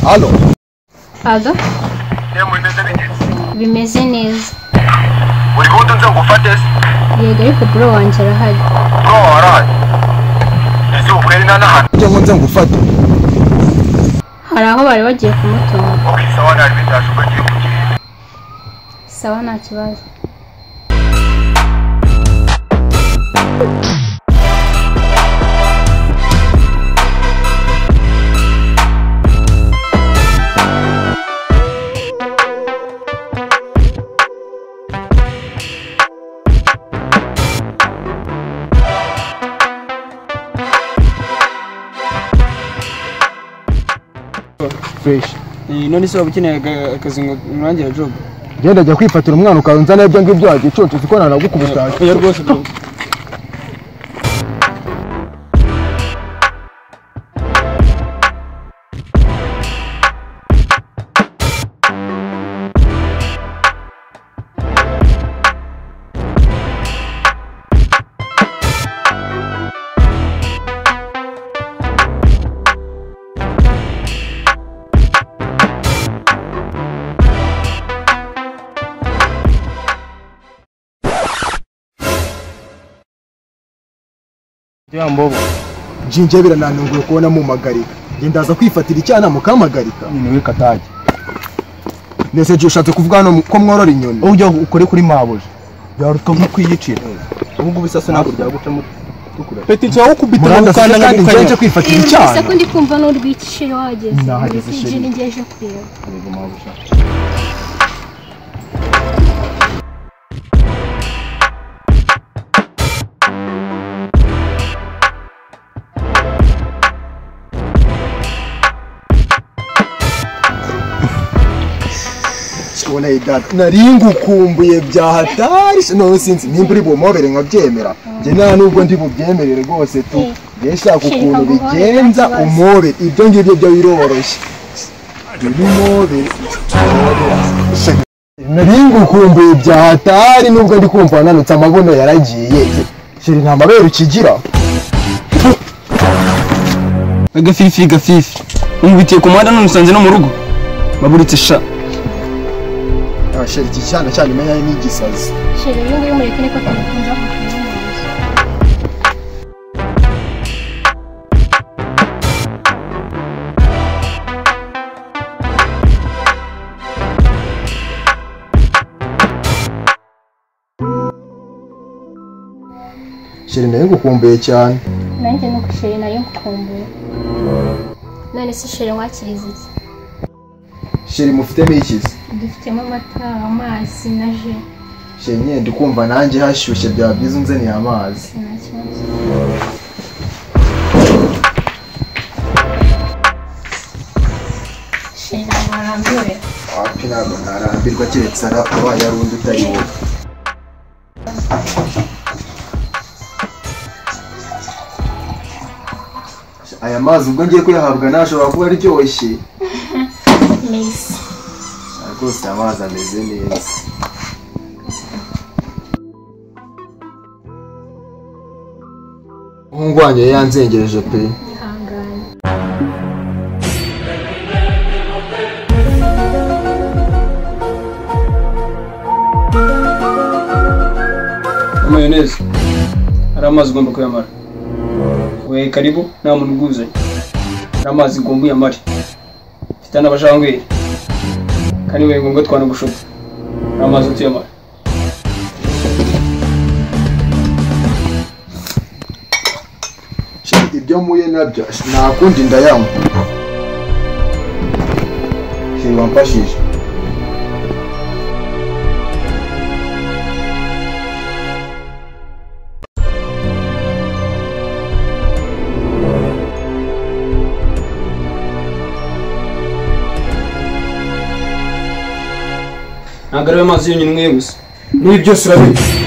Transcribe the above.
Allo. Allo? Bimeze neza. Uri buto nza ngufate se? Yego ariko bro wanje arahari. Bro arahari. Ese ukweri nana Cyangwa nza ngufate. Hari aho bari bagiye kumutunga. Okay, sawa nari bitashuka giye kugenda. Sawa nta kibazo. Fresh. None se wabukeneye akazi ngo nurangira job. Genda jya kwifatira umwana ukanza nebyo ngibyo wagiconce sikona nagukubita. Oya rwose bro. Mbobo. Jinje birananunguye kubona mu magarika. Ngendaza kwifatira icyana mukamagarika. Niwe kataje. Nese je ushatse kuvuga hano ko mworora inyoni. Ujya ukore kuri maboje. Yarutwa nko kwiyicira. Ubwo bisaso ntabwo ryaguca mu tukura. Peti cyo ukubita mukanda kandi ngenje kwifatira icyana. Ese ko ndi kumva no rwicishije wageze. Nahageze sheri. Nje ngeje kureba. Yego maboje. Ona idata naringu kumbuye bya hatari no sinzi nimba uri bumobere nkabyemera je nta nubwo ndi bubyemerere rwose tu yeshaka ukuntu bigenza umobe ibyo ngibyo byo biroroshye bimobe naringu kumbuye bya hatari nubwo ndi kumva nanutse amabono yaragiye shiri nta mabere ukigira Gafifi umubitiye ku muhanda n'umusanze no mu rugo baburitse sha. Sheri iki cyana cyane menya n'igisazi. Sheri uyu nguyu mureke niko tumukunza kukuza. Sheri nayo ngukumbuye cyane. Nanjye nuko sheri nayo ngukumbuye. None se sheri wakiriza iki? Sheri mufitemo ikizi. Dufitemo amata, amazi na je. Sheri nyine ndikumva nanjye hashyushye bya byiza unzaniye amazi. Nta kibazo. Sheri narambiwe. Wapi ntabwo narambirwa keretse abaye ari undi utari wowe. Aya mazi ubwo ngiye kuyahabwa nashobora kuba aryoshye. Miss. Rwose amazi ameze neza. Umuhungu wanjye yanzengereje pe. Ihangane. Mayonnaise. Ari amazi ugomba kuyamara. We karibu nta muntu uguzanye. Ari amazi ugomba uyamare. Mfite n'abashangwe. Kandi we ngombwa twanagushuka. Ari amazi utuyamara. Ibyo muye nabyo nakundi ndayanywa. Sheri wamfashije. Ntabwo ari amazi yonyine umwe gusa. N'ibi byose urabizi.